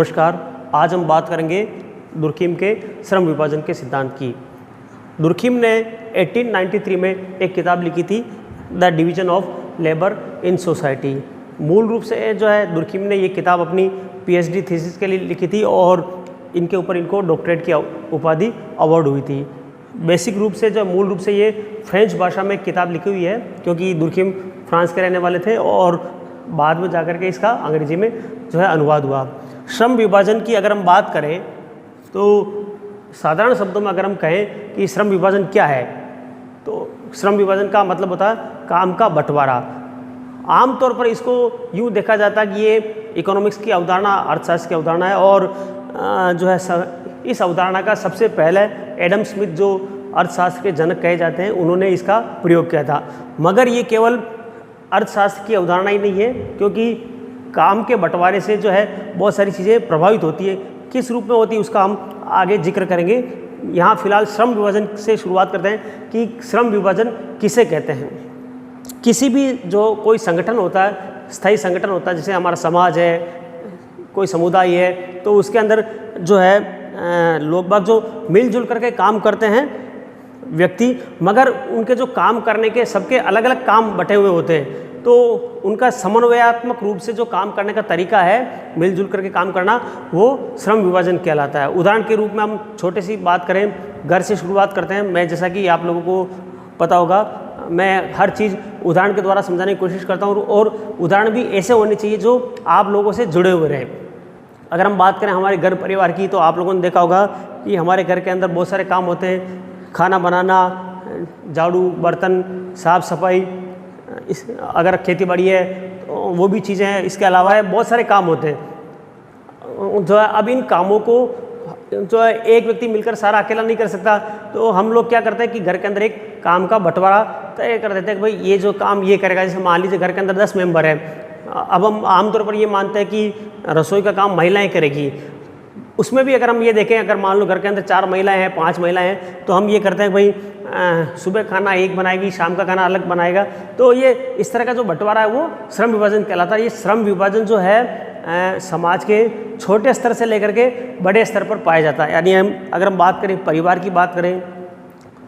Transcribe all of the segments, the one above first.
नमस्कार। आज हम बात करेंगे दुर्खिम के श्रम विभाजन के सिद्धांत की। दुर्खिम ने 1893 में एक किताब लिखी थी, the division of labour in society. मूल रूप से जो है दुर्खिम ने ये किताब अपनी पीएचडी थीसिस के लिए लिखी थी और इनके ऊपर इनको डॉक्टरेट की उपाधि अवार्ड हुई थी। बेसिक रूप से जो मूल रूप से ये फ्रेंच भाषा में किताब लिखी हुई है, क्योंकि दुर्खिम फ्रांस के रहने वाले थे और बाद में जाकर के इसका अंग्रेजी में जो है अनुवाद हुआ। श्रम विभाजन की अगर हम बात करें तो साधारण शब्दों में अगर हम कहें कि श्रम विभाजन क्या है, तो श्रम विभाजन का मतलब होता है काम का बंटवारा। आमतौर पर इसको यूँ देखा जाता है कि ये इकोनॉमिक्स की अवधारणा, अर्थशास्त्र की अवधारणा है और जो है इस अवधारणा का सबसे पहले एडम स्मिथ, जो अर्थशास्त्र के जनक कहे जाते हैं, उन्होंने इसका प्रयोग किया था। मगर ये केवल अर्थशास्त्र की अवधारणा ही नहीं है, क्योंकि काम के बंटवारे से जो है बहुत सारी चीज़ें प्रभावित होती है। किस रूप में होती है उसका हम आगे जिक्र करेंगे। यहाँ फिलहाल श्रम विभाजन से शुरुआत करते हैं कि श्रम विभाजन किसे कहते हैं। किसी भी जो कोई संगठन होता है, स्थायी संगठन होता है, जैसे हमारा समाज है, कोई समुदाय है, तो उसके अंदर जो है लोग बाग जो मिलजुल करके काम करते हैं व्यक्ति, मगर उनके जो काम करने के सबके अलग अलग काम बटे हुए होते हैं, तो उनका समन्वयात्मक रूप से जो काम करने का तरीका है, मिलजुल करके काम करना, वो श्रम विभाजन कहलाता है। उदाहरण के रूप में हम छोटी सी बात करें, घर से शुरुआत करते हैं। मैं, जैसा कि आप लोगों को पता होगा, मैं हर चीज़ उदाहरण के द्वारा समझाने की कोशिश करता हूँ और उदाहरण भी ऐसे होने चाहिए जो आप लोगों से जुड़े हुए रहें। अगर हम बात करें हमारे घर परिवार की, तो आप लोगों ने देखा होगा कि हमारे घर के अंदर बहुत सारे काम होते हैं। खाना बनाना, झाड़ू, बर्तन, साफ़ सफाई, अगर खेती बाड़ी है तो वो भी चीज़ें हैं। इसके अलावा है बहुत सारे काम होते हैं जो है। अब इन कामों को जो है एक व्यक्ति मिलकर सारा अकेला नहीं कर सकता, तो हम लोग क्या करते हैं कि घर के अंदर एक काम का बंटवारा तय कर देते हैं कि भाई ये जो काम ये करेगा। जैसे मान लीजिए घर के अंदर 10 मेंबर है, अब हम आमतौर पर ये मानते हैं कि रसोई का काम महिलाएं करेगी। उसमें भी अगर हम ये देखें, अगर मान लो घर के अंदर 4 महिलाएं हैं, 5 महिलाएं हैं, तो हम ये करते हैं भाई सुबह खाना एक बनाएगी, शाम का खाना अलग बनाएगा। तो ये इस तरह का जो बंटवारा है वो श्रम विभाजन कहलाता है। ये श्रम विभाजन जो है समाज के छोटे स्तर से लेकर के बड़े स्तर पर पाया जाता है। यानी अगर हम बात करें, परिवार की बात करें,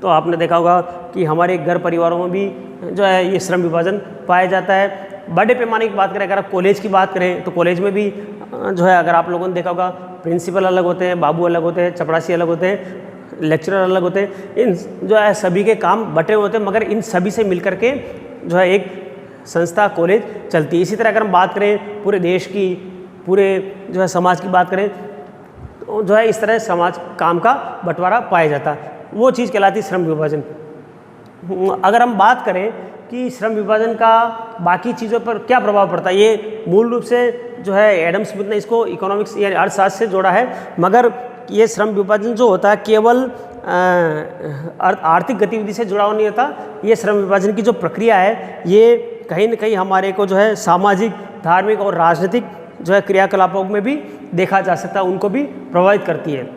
तो आपने देखा होगा कि हमारे घर परिवारों में भी जो है ये श्रम विभाजन पाया जाता है। बड़े पैमाने की बात करें, अगर आप कॉलेज की बात करें, तो कॉलेज में भी जो है अगर आप लोगों ने देखा होगा, प्रिंसिपल अलग होते हैं, बाबू अलग होते हैं, चपरासी अलग होते हैं, लेक्चरर अलग होते हैं। इन जो है सभी के काम बटे होते हैं, मगर इन सभी से मिलकर के जो है एक संस्था, कॉलेज चलती है। इसी तरह अगर हम बात करें पूरे देश की, पूरे जो है समाज की बात करें, तो जो है इस तरह समाज काम का बंटवारा पाया जाता है। वो चीज़ कहलाती है श्रम विभाजन। अगर हम बात करें कि श्रम विभाजन का बाकी चीज़ों पर क्या प्रभाव पड़ता है, ये मूल रूप से जो है एडम स्मिथ ने इसको इकोनॉमिक्स या अर्थशास्त्र से जोड़ा है। मगर ये श्रम विभाजन जो होता है केवल आर्थिक गतिविधि से जुड़ा हुआ नहीं होता। ये श्रम विभाजन की जो प्रक्रिया है, ये कहीं न कहीं हमारे को जो है सामाजिक, धार्मिक और राजनीतिक जो है क्रियाकलापों में भी देखा जा सकता है, उनको भी प्रभावित करती है।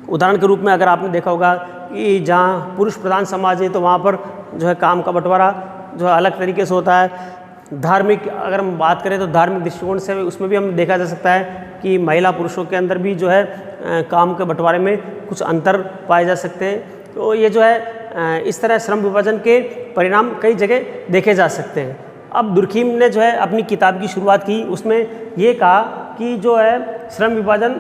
उदाहरण के रूप में अगर आपने देखा होगा कि जहाँ पुरुष प्रधान समाज है, तो वहाँ पर जो है काम का बंटवारा जो है अलग तरीके से होता है। धार्मिक अगर हम बात करें तो धार्मिक दृष्टिकोण से उसमें भी हम देखा जा सकता है कि महिला पुरुषों के अंदर भी जो है काम के बंटवारे में कुछ अंतर पाए जा सकते हैं। तो ये जो है इस तरह श्रम विभाजन के परिणाम कई जगह देखे जा सकते हैं। अब दुर्खिम ने जो है अपनी किताब की शुरुआत की, उसमें ये कहा कि जो है श्रम विभाजन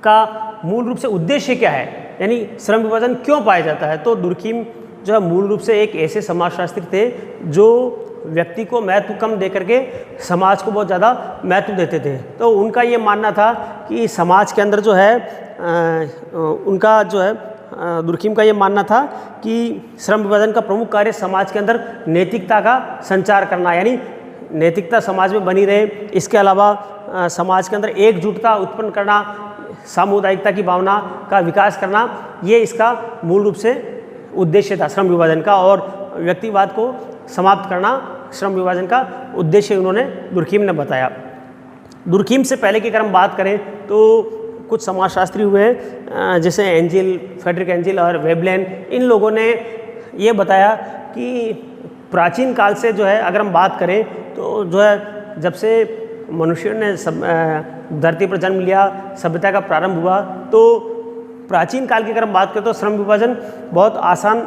का मूल रूप से उद्देश्य क्या है, यानी श्रम विभाजन क्यों पाया जाता है। तो दुर्खिम जो है मूल रूप से एक ऐसे समाजशास्त्री थे जो व्यक्ति को महत्व कम दे करके समाज को बहुत ज़्यादा महत्व देते थे। तो उनका ये मानना था कि समाज के अंदर जो है उनका जो है दुर्खिम का ये मानना था कि श्रम विभाजन का प्रमुख कार्य समाज के अंदर नैतिकता का संचार करना, यानी नैतिकता समाज में बनी रहे। इसके अलावा समाज के अंदर एकजुटता उत्पन्न करना, सामुदायिकता की भावना का विकास करना, ये इसका मूल रूप से उद्देश्य था श्रम विभाजन का। और व्यक्तिवाद को समाप्त करना श्रम विभाजन का उद्देश्य उन्होंने दुर्खिम ने बताया। दुर्खिम से पहले की अगर हम बात करें तो कुछ समाजशास्त्री हुए हैं, जैसे एंजिल, फ्रेडरिक एंजिल और वेबलेन। इन लोगों ने ये बताया कि प्राचीन काल से जो है अगर हम बात करें तो जो है जब से मनुष्य ने धरती पर जन्म लिया, सभ्यता का प्रारंभ हुआ। तो प्राचीन काल की अगर हम बात करें तो श्रम विभाजन बहुत आसान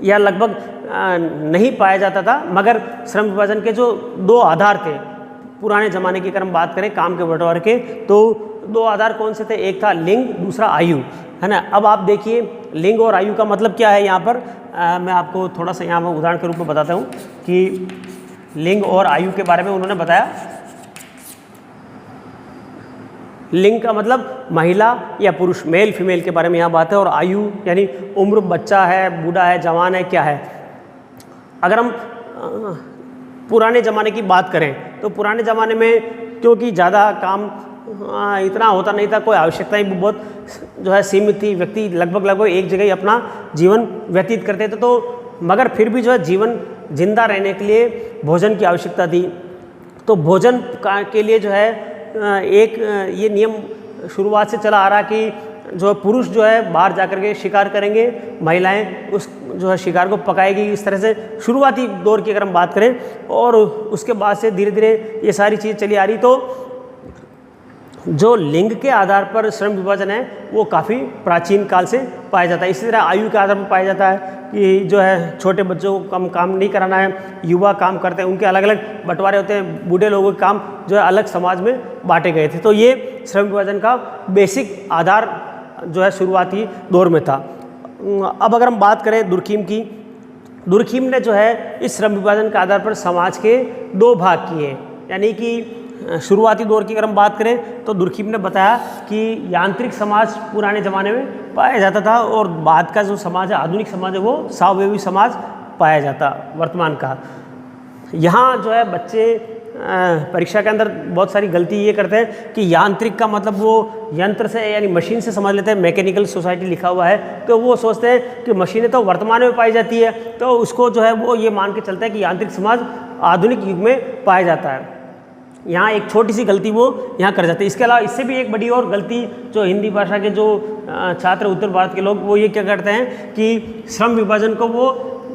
या लगभग नहीं पाया जाता था, मगर श्रम विभाजन के जो दो आधार थे पुराने ज़माने की अगर हम बात करें काम के बंटवारे के, तो दो आधार कौन से थे, एक था लिंग, दूसरा आयु, है ना। अब आप देखिए लिंग और आयु का मतलब क्या है यहाँ पर, मैं आपको थोड़ा सा यहाँ पर उदाहरण के रूप में बताता हूँ कि लिंग और आयु के बारे में उन्होंने बताया। लिंग का मतलब महिला या पुरुष, मेल फीमेल के बारे में यहाँ बात है, और आयु यानी उम्र, बच्चा है, बूढ़ा है, जवान है, क्या है। अगर हम पुराने ज़माने की बात करें तो पुराने ज़माने में क्योंकि ज़्यादा काम इतना होता नहीं था, कोई आवश्यकताएं भी बहुत जो है सीमित थी, व्यक्ति लगभग एक जगह ही अपना जीवन व्यतीत करते थे, तो मगर फिर भी जो है जीवन जिंदा रहने के लिए भोजन की आवश्यकता थी। तो भोजन के लिए जो है एक ये नियम शुरुआत से चला आ रहा कि जो पुरुष जो है बाहर जाकर के शिकार करेंगे, महिलाएं उस जो है शिकार को पकाएगी। इस तरह से शुरुआती दौर की अगर हम बात करें, और उसके बाद से धीरे धीरे ये सारी चीज़ चली आ रही। तो जो लिंग के आधार पर श्रम विभाजन है वो काफ़ी प्राचीन काल से पाया जाता है। इसी तरह आयु के आधार पर पाया जाता है कि जो है छोटे बच्चों को कम काम नहीं कराना है, युवा काम करते हैं, उनके अलग अलग बंटवारे होते हैं, बूढ़े लोगों के काम जो है अलग समाज में बांटे गए थे। तो ये श्रम विभाजन का बेसिक आधार जो है शुरुआती दौर में था। अब अगर हम बात करें दुर्खिम की, दुर्खिम ने जो है इस श्रम विभाजन के आधार पर समाज के दो भाग किए। यानी कि शुरुआती दौर की अगर हम बात करें तो दुर्खिम ने बताया कि यांत्रिक समाज पुराने ज़माने में पाया जाता था, और बाद का जो समाज है, आधुनिक समाज है, वो स्वावयवी समाज पाया जाता वर्तमान का। यहाँ जो है बच्चे परीक्षा के अंदर बहुत सारी गलती ये करते हैं कि यांत्रिक का मतलब वो यंत्र से यानी मशीन से समझ लेते हैं, मैकेनिकल सोसाइटी लिखा हुआ है, तो वो सोचते हैं कि मशीनें तो वर्तमान में पाई जाती है, तो उसको जो है वो ये मान के चलता है कि यांत्रिक समाज आधुनिक युग में पाया जाता है। यहाँ एक छोटी सी गलती वो यहाँ कर जाते हैं। इसके अलावा इससे भी एक बड़ी और गलती जो हिंदी भाषा के जो छात्र उत्तर भारत के लोग वो ये क्या करते हैं कि श्रम विभाजन को वो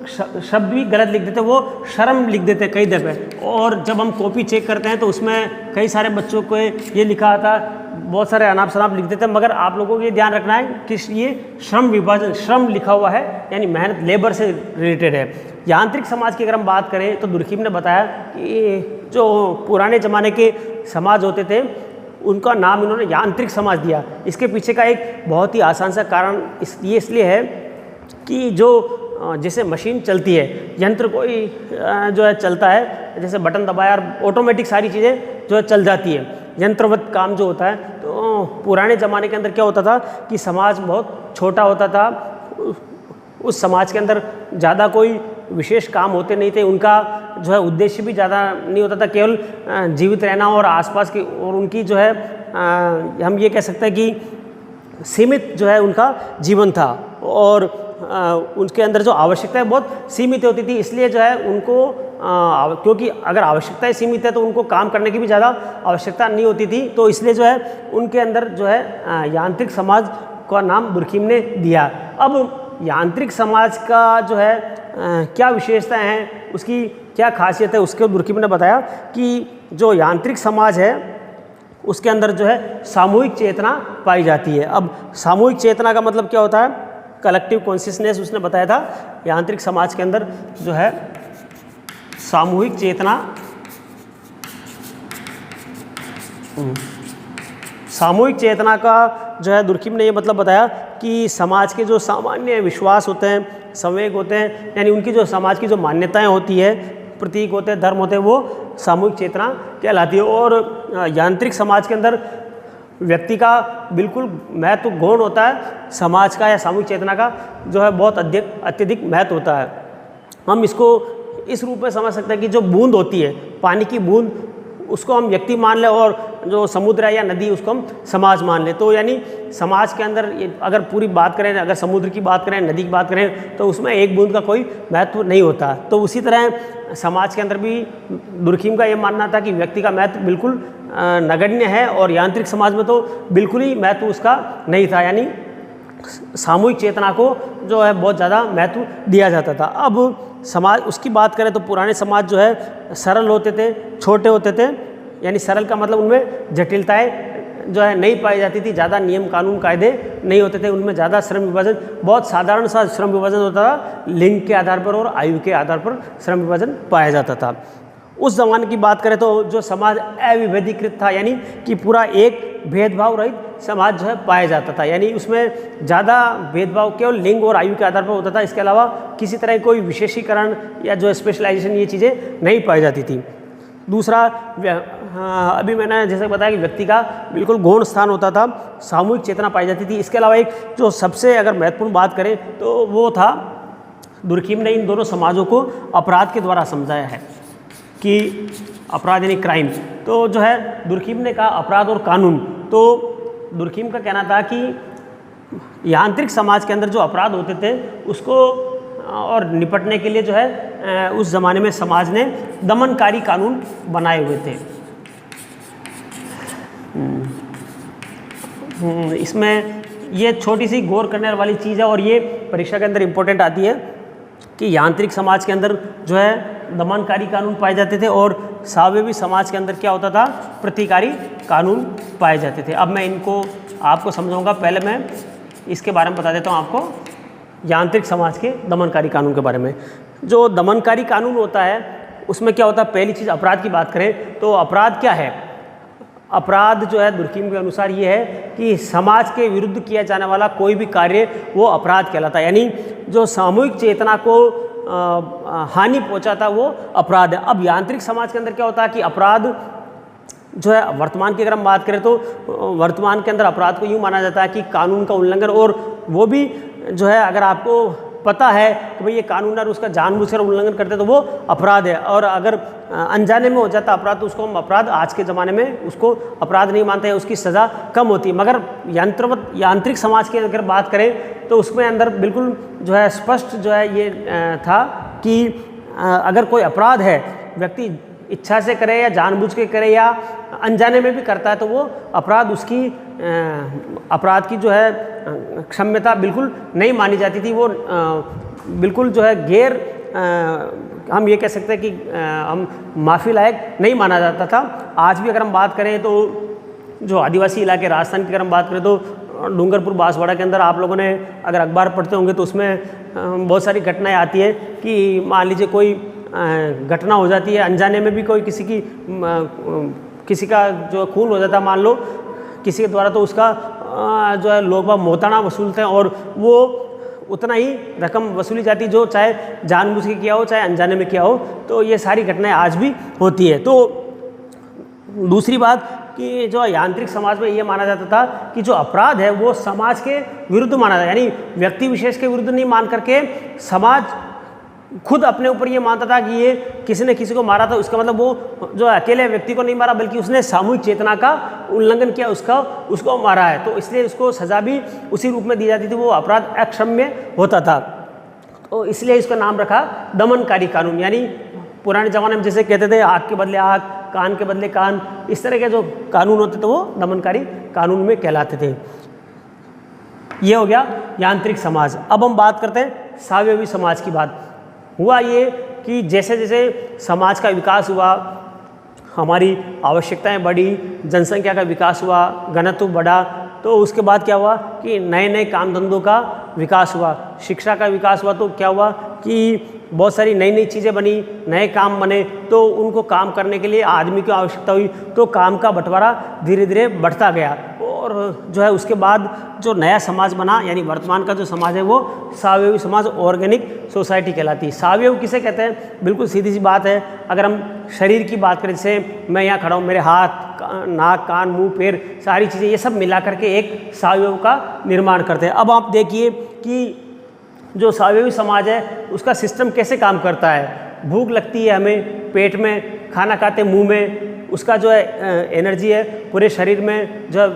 शब्द भी गलत लिख देते, वो श्रम लिख देते कई दफ़े, और जब हम कॉपी चेक करते हैं तो उसमें कई सारे बच्चों को ये लिखा आता, बहुत सारे अनाप शनाप लिख देते हैं। मगर आप लोगों को ये ध्यान रखना है कि ये श्रम विभाजन, श्रम लिखा हुआ है यानी मेहनत, लेबर से रिलेटेड है। यांत्रिक समाज की अगर हम बात करें तो दुर्खिम ने बताया कि जो पुराने ज़माने के समाज होते थे उनका नाम इन्होंने यांत्रिक समाज दिया। इसके पीछे का एक बहुत ही आसान सा कारण इसलिए है कि जो जैसे मशीन चलती है, यंत्र कोई जो है चलता है, जैसे बटन दबाया और ऑटोमेटिक सारी चीज़ें जो है चल जाती है, यंत्रवत काम जो होता है। तो पुराने ज़माने के अंदर क्या होता था कि समाज बहुत छोटा होता था, उस समाज के अंदर ज़्यादा कोई विशेष काम होते नहीं थे, उनका जो है उद्देश्य भी ज़्यादा नहीं होता था, केवल जीवित रहना और आसपास की, और उनकी जो है हम ये कह सकते हैं कि सीमित जो है उनका जीवन था, और उनके अंदर जो आवश्यकताएं बहुत सीमित होती थी। इसलिए जो है उनको क्योंकि अगर आवश्यकताएं सीमित है तो उनको काम करने की भी ज़्यादा आवश्यकता नहीं होती थी, तो इसलिए जो है उनके अंदर जो है यांत्रिक समाज का नाम दुर्खिम ने दिया। अब यांत्रिक समाज का जो है क्या विशेषताएं हैं, उसकी क्या खासियत है, उसके दुर्खिम ने बताया कि जो यांत्रिक समाज है उसके अंदर जो है सामूहिक चेतना पाई जाती है। अब सामूहिक चेतना का मतलब क्या होता है, कलेक्टिव कॉन्शियसनेस उसने बताया था। यांत्रिक समाज के अंदर जो है सामूहिक चेतना, सामूहिक चेतना का जो है दुर्खिम ने ये मतलब बताया कि समाज के जो सामान्य विश्वास होते हैं, संवेग होते हैं, यानी उनकी जो समाज की जो मान्यताएं होती है, प्रतीक होते हैं, धर्म होते हैं, वो सामूहिक चेतना कहलाती है। और यांत्रिक समाज के अंदर व्यक्ति का बिल्कुल महत्व गौण होता है, समाज का या सामूहिक चेतना का जो है बहुत अत्यधिक महत्व होता है। हम इसको इस रूप में समझ सकते हैं कि जो बूंद होती है, पानी की बूंद, उसको हम व्यक्ति मान लें, और जो समुद्र है या नदी उसको हम समाज मान लें। तो यानी समाज के अंदर अगर पूरी बात करें, अगर समुद्र की बात करें, नदी की बात करें, तो उसमें एक बूंद का कोई महत्व नहीं होता। तो उसी तरह समाज के अंदर भी दुर्खिम का ये मानना था कि व्यक्ति का महत्व बिल्कुल नगण्य है, और यांत्रिक समाज में तो बिल्कुल ही महत्व उसका नहीं था, यानी सामूहिक चेतना को जो है बहुत ज़्यादा महत्व दिया जाता था। अब समाज उसकी बात करें तो पुराने समाज जो है सरल होते थे, छोटे होते थे, यानी सरल का मतलब उनमें जटिलताएं जो है नहीं पाई जाती थी, ज़्यादा नियम कानून कायदे नहीं होते थे, उनमें ज़्यादा श्रम विभाजन, बहुत साधारण सा श्रम विभाजन होता था, लिंग के आधार पर और आयु के आधार पर श्रम विभाजन पाया जाता था। उस ज़माने की बात करें तो जो समाज अविभेदीकृत था, यानी कि पूरा एक भेदभाव रहित समाज जो है पाया जाता था, यानी उसमें ज़्यादा भेदभाव केवल लिंग और आयु के आधार पर होता था, इसके अलावा किसी तरह कोई विशेषीकरण या जो स्पेशलाइजेशन ये चीज़ें नहीं पाई जाती थी। दूसरा, अभी मैंने जैसे बताया कि व्यक्ति का बिल्कुल गौण स्थान होता था, सामूहिक चेतना पाई जाती थी। इसके अलावा एक जो सबसे अगर महत्वपूर्ण बात करें तो वो था, दुर्खिम ने इन दोनों समाजों को अपराध के द्वारा समझाया है कि अपराध यानी क्राइम। तो जो है दुर्खिम ने कहा अपराध और कानून, तो दुर्खिम का कहना था कि यांत्रिक समाज के अंदर जो अपराध होते थे उसको और निपटने के लिए जो है उस ज़माने में समाज ने दमनकारी कानून बनाए हुए थे। इसमें ये छोटी सी गौर करने वाली चीज़ है और ये परीक्षा के अंदर इम्पोर्टेंट आती है कि यांत्रिक समाज के अंदर जो है दमनकारी कानून पाए जाते थे और स्वावयवी समाज के अंदर क्या होता था, प्रतिकारी कानून पाए जाते थे। अब मैं इनको आपको समझाऊंगा, पहले मैं इसके बारे में बता देता हूँ आपको, यांत्रिक समाज के दमनकारी कानून के बारे में। जो दमनकारी कानून होता है उसमें क्या होता है, पहली चीज़ अपराध की बात करें तो अपराध क्या है। अपराध जो है दुर्खिम के अनुसार ये है कि समाज के विरुद्ध किया जाने वाला कोई भी कार्य वो अपराध कहलाता है, यानी जो सामूहिक चेतना को हानि पहुंचाता वो अपराध है। अब यांत्रिक समाज के अंदर क्या होता है कि अपराध जो है, वर्तमान की अगर हम बात करें तो वर्तमान के अंदर अपराध को यूँ माना जाता है कि कानून का उल्लंघन, और वो भी जो है अगर आपको पता है कि भाई ये कानून और उसका जानबूझकर उल्लंघन करते तो वो अपराध है, और अगर अनजाने में हो जाता अपराध तो उसको हम अपराध, आज के ज़माने में उसको अपराध नहीं मानते हैं, उसकी सज़ा कम होती है। मगर यांत्रिक समाज की अगर बात करें तो उसमें अंदर बिल्कुल जो है स्पष्ट जो है ये था कि अगर कोई अपराध है, व्यक्ति इच्छा से करे या जानबूझ के करे या अनजाने में भी करता है तो वो अपराध, उसकी अपराध की जो है क्षम्यता बिल्कुल नहीं मानी जाती थी। वो बिल्कुल जो है गैर, हम ये कह सकते हैं कि हम माफ़ी लायक नहीं माना जाता था। आज भी अगर हम बात करें तो जो आदिवासी इलाके राजस्थान की अगर हम बात करें तो डूंगरपुर बांसवाड़ा के अंदर आप लोगों ने अगर अखबार पढ़ते होंगे तो उसमें बहुत सारी घटनाएं आती है कि मान लीजिए कोई घटना हो जाती है, अनजाने में भी कोई किसी का जो खून हो जाता है मान लो किसी के द्वारा, तो उसका जो है लोग बाग मोहताना वसूलते हैं और वो उतना ही रकम वसूली जाती है जो चाहे जानबूझ के किया हो चाहे अनजाने में किया हो। तो ये सारी घटनाएं आज भी होती है। तो दूसरी बात कि जो यांत्रिक समाज में ये माना जाता था कि जो अपराध है वो समाज के विरुद्ध माना जाता है, यानी व्यक्ति विशेष के विरुद्ध नहीं मान करके समाज खुद अपने ऊपर ये मानता था कि ये किसी ने किसी को मारा था, उसका मतलब वो जो अकेले व्यक्ति को नहीं मारा बल्कि उसने सामूहिक चेतना का उल्लंघन किया, उसको मारा है, तो इसलिए उसको सजा भी उसी रूप में दी जाती थी, वो अपराध अक्षम्य होता था। तो इसलिए इसका नाम रखा दमनकारी कानून, यानी पुराने ज़माने में जैसे कहते थे आग के बदले आग, कान के बदले कान, इस तरह के जो कानून होते थे वो दमनकारी कानून में कहलाते थे। ये हो गया यांत्रिक समाज। अब हम बात करते हैं स्वावयवी समाज की। बात हुआ ये कि जैसे जैसे समाज का विकास हुआ, हमारी आवश्यकताएं बढ़ी, जनसंख्या का विकास हुआ, घनत्व बढ़ा, तो उसके बाद क्या हुआ कि नए नए काम धंधों का विकास हुआ, शिक्षा का विकास हुआ। तो क्या हुआ कि बहुत सारी नई नई चीज़ें बनी, नए काम बने, तो उनको काम करने के लिए आदमी की आवश्यकता हुई, तो काम का बंटवारा धीरे धीरे बढ़ता गया। और जो है उसके बाद जो नया समाज बना, यानी वर्तमान का जो समाज है वो स्वावयवी समाज, ऑर्गेनिक सोसाइटी कहलाती है। स्वावयव किसे कहते हैं? बिल्कुल सीधी सी बात है, अगर हम शरीर की बात करें, जैसे मैं यहाँ खड़ा हूँ, मेरे हाथ, नाक, कान, मुंह, पैर, सारी चीज़ें ये सब मिला करके एक स्वावयव का निर्माण करते हैं। अब आप देखिए कि जो स्वावयवी समाज है उसका सिस्टम कैसे काम करता है। भूख लगती है हमें, पेट में खाना खाते मुंह में, उसका जो है एनर्जी है पूरे शरीर में जो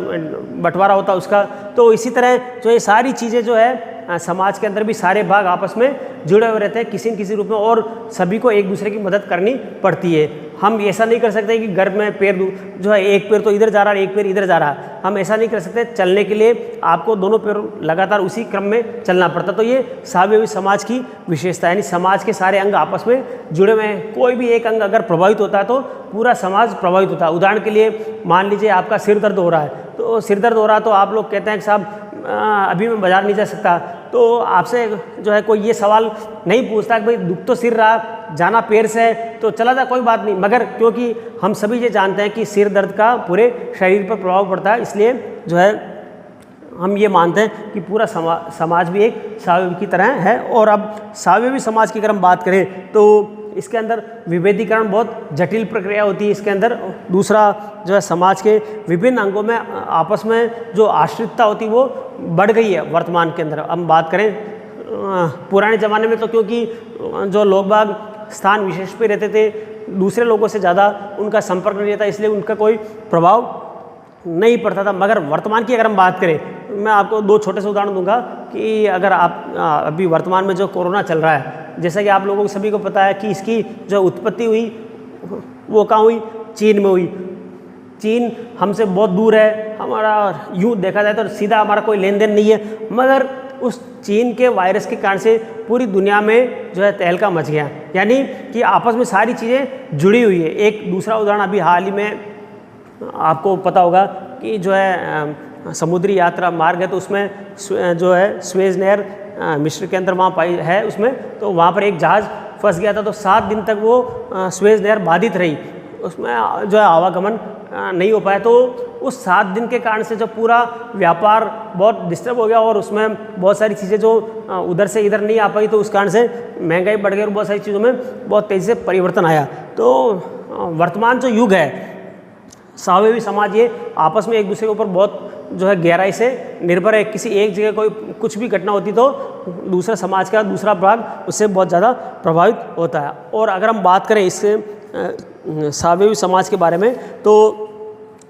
बंटवारा होता है उसका। तो इसी तरह जो ये सारी चीज़ें जो है समाज के अंदर भी सारे भाग आपस में जुड़े हुए रहते हैं किसी न किसी रूप में, और सभी को एक दूसरे की मदद करनी पड़ती है। हम ऐसा नहीं कर सकते कि घर में पैर जो है एक पैर तो इधर जा रहा है एक पैर इधर जा रहा है, हम ऐसा नहीं कर सकते। चलने के लिए आपको दोनों पैर लगातार उसी क्रम में चलना पड़ता। तो ये सावयवी समाज की विशेषता है, यानी समाज के सारे अंग आपस में जुड़े हुए हैं। कोई भी एक अंग अगर प्रभावित होता है तो पूरा समाज प्रभावित होता है। उदाहरण के लिए मान लीजिए आपका सिर दर्द हो रहा है, तो सिर दर्द हो रहा है तो आप लोग कहते हैं कि साहब अभी मैं बाज़ार नहीं जा सकता, तो आपसे जो है कोई ये सवाल नहीं पूछता कि भाई दुख तो सिर रहा, जाना पैर से है तो चला जा, कोई बात नहीं। मगर क्योंकि हम सभी ये जानते हैं कि सिर दर्द का पूरे शरीर पर प्रभाव पड़ता है, इसलिए जो है हम ये मानते हैं कि पूरा समाज भी एक सावयवी की तरह है। और अब सावयवी समाज की अगर हम बात करें तो इसके अंदर विभेदीकरण बहुत जटिल प्रक्रिया होती है। इसके अंदर दूसरा जो है समाज के विभिन्न अंगों में आपस में जो आश्रितता होती है वो बढ़ गई है वर्तमान के अंदर। हम बात करें पुराने ज़माने में तो क्योंकि जो लोग बाग स्थान विशेष पे रहते थे, दूसरे लोगों से ज़्यादा उनका संपर्क नहीं रहता, इसलिए उनका कोई प्रभाव नहीं पड़ता था। मगर वर्तमान की अगर हम बात करें, मैं आपको दो छोटे से उदाहरण दूंगा कि अगर आप अभी वर्तमान में जो कोरोना चल रहा है, जैसा कि आप लोगों को सभी को पता है कि इसकी जो उत्पत्ति हुई वो कहाँ हुई, चीन में हुई। चीन हमसे बहुत दूर है, हमारा यूँ देखा जाए तो सीधा हमारा कोई लेन देन नहीं है, मगर उस चीन के वायरस के कारण से पूरी दुनिया में जो है तहलका मच गया, यानी कि आपस में सारी चीज़ें जुड़ी हुई है। एक दूसरा उदाहरण अभी हाल ही में आपको पता होगा कि जो है समुद्री यात्रा मार्ग है, तो उसमें जो है स्वेज नहर मिस्र के अंदर वहाँ पाई है उसमें, तो वहाँ पर एक जहाज़ फंस गया था, तो 7 दिन तक वो स्वेज नहर बाधित रही, उसमें जो है आवागमन नहीं हो पाया। तो उस 7 दिन के कारण से जो पूरा व्यापार बहुत डिस्टर्ब हो गया और उसमें बहुत सारी चीज़ें जो उधर से इधर नहीं आ पाई, तो उस कारण से महंगाई बढ़ गई और बहुत सारी चीज़ों में बहुत तेज़ी से परिवर्तन आया। तो वर्तमान जो युग है सावयवी समाज, ये आपस में एक दूसरे के ऊपर बहुत जो है गहराई से निर्भर है। किसी एक जगह कोई कुछ भी घटना होती तो दूसरा समाज का दूसरा भाग उससे बहुत ज़्यादा प्रभावित होता है। और अगर हम बात करें इस सावयवी समाज के बारे में, तो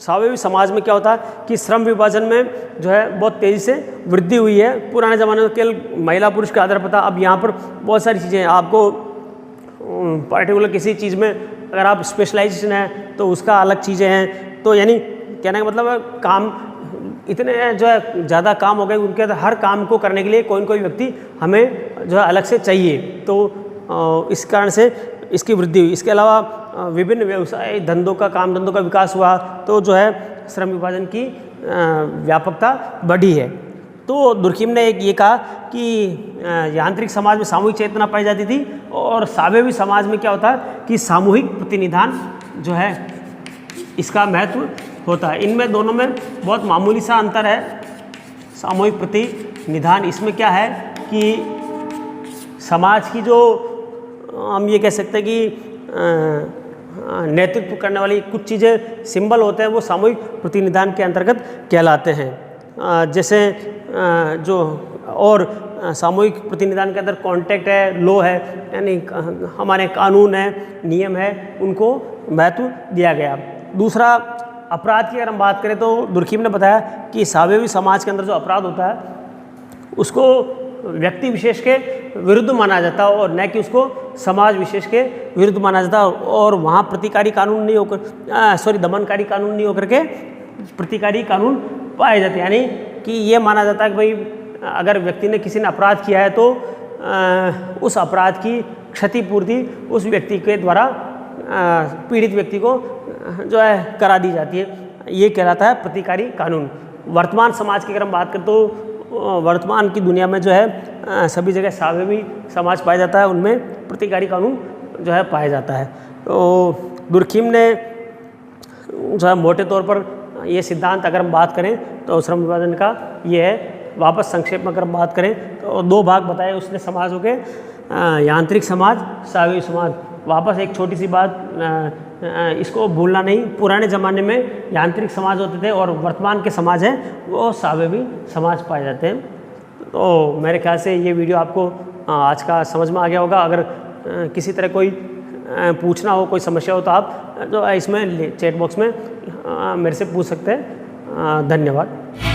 सावयवी समाज में क्या होता है कि श्रम विभाजन में जो है बहुत तेज़ी से वृद्धि हुई है। पुराने ज़माने में केवल महिला पुरुष का आधार पता, अब यहाँ पर बहुत सारी चीज़ें हैं। आपको पर्टिकुलर किसी चीज़ में अगर आप स्पेशलाइजेशन है तो उसका अलग चीज़ें हैं। तो यानी कहने का मतलब है काम इतने जो है ज़्यादा काम हो गए, उनके हर काम को करने के लिए कोई न कोई व्यक्ति हमें जो है अलग से चाहिए, तो इस कारण से इसकी वृद्धि हुई। इसके अलावा विभिन्न व्यवसाय धंधों का विकास हुआ, तो जो है श्रम विभाजन की व्यापकता बढ़ी है। तो दुर्खिम ने एक ये कहा कि यांत्रिक समाज में सामूहिक चेतना पाई जाती थी और सावयवी समाज में क्या होता है कि सामूहिक प्रतिनिधान जो है इसका महत्व होता है। इनमें दोनों में बहुत मामूली सा अंतर है। सामूहिक प्रतिनिधान इसमें क्या है कि समाज की जो हम ये कह सकते हैं कि नेतृत्व करने वाली कुछ चीज़ें सिंबल होते हैं, वो सामूहिक प्रतिनिधान के अंतर्गत कहलाते हैं। जैसे जो और सामूहिक प्रतिनिधान के अंदर कॉन्टेक्ट है, लॉ है, यानी हमारे कानून है, नियम है, उनको महत्व दिया गया। दूसरा अपराध की अगर हम बात करें तो दुर्खिम ने बताया कि सावयवी समाज के अंदर जो अपराध होता है उसको व्यक्ति विशेष के विरुद्ध माना जाता है और न कि उसको समाज विशेष के विरुद्ध माना जाता है। और वहाँ प्रतिकारी कानून नहीं होकर दमनकारी कानून नहीं होकर के प्रतिकारी कानून पाए जाते हैं, यानी कि ये माना जाता है कि भाई अगर व्यक्ति ने किसी ने अपराध किया है तो उस अपराध की क्षतिपूर्ति उस व्यक्ति के द्वारा पीड़ित व्यक्ति को जो है करा दी जाती है। ये कहलाता है प्रतिकारी कानून। वर्तमान समाज की अगर हम बात करें तो वर्तमान की दुनिया में जो है सभी जगह सावयवी समाज पाया जाता है, उनमें प्रतिकारी कानून जो है पाया जाता है। तो दुर्खिम ने जो है मोटे तौर पर ये सिद्धांत अगर हम बात करें तो श्रम विभाजन का ये है। वापस संक्षेप में अगर हम बात करें तो 2 भाग बताए उसने समाजों के, यांत्रिक समाज, सावयवी समाज। वापस एक छोटी सी बात, इसको भूलना नहीं, पुराने ज़माने में यांत्रिक समाज होते थे और वर्तमान के समाज हैं वो सावयवी समाज पाए जाते हैं। तो मेरे ख्याल से ये वीडियो आपको आज का समझ में आ गया होगा। अगर किसी तरह कोई पूछना हो, कोई समस्या हो तो आप जो इसमें चैट बॉक्स में मेरे से पूछ सकते हैं। धन्यवाद।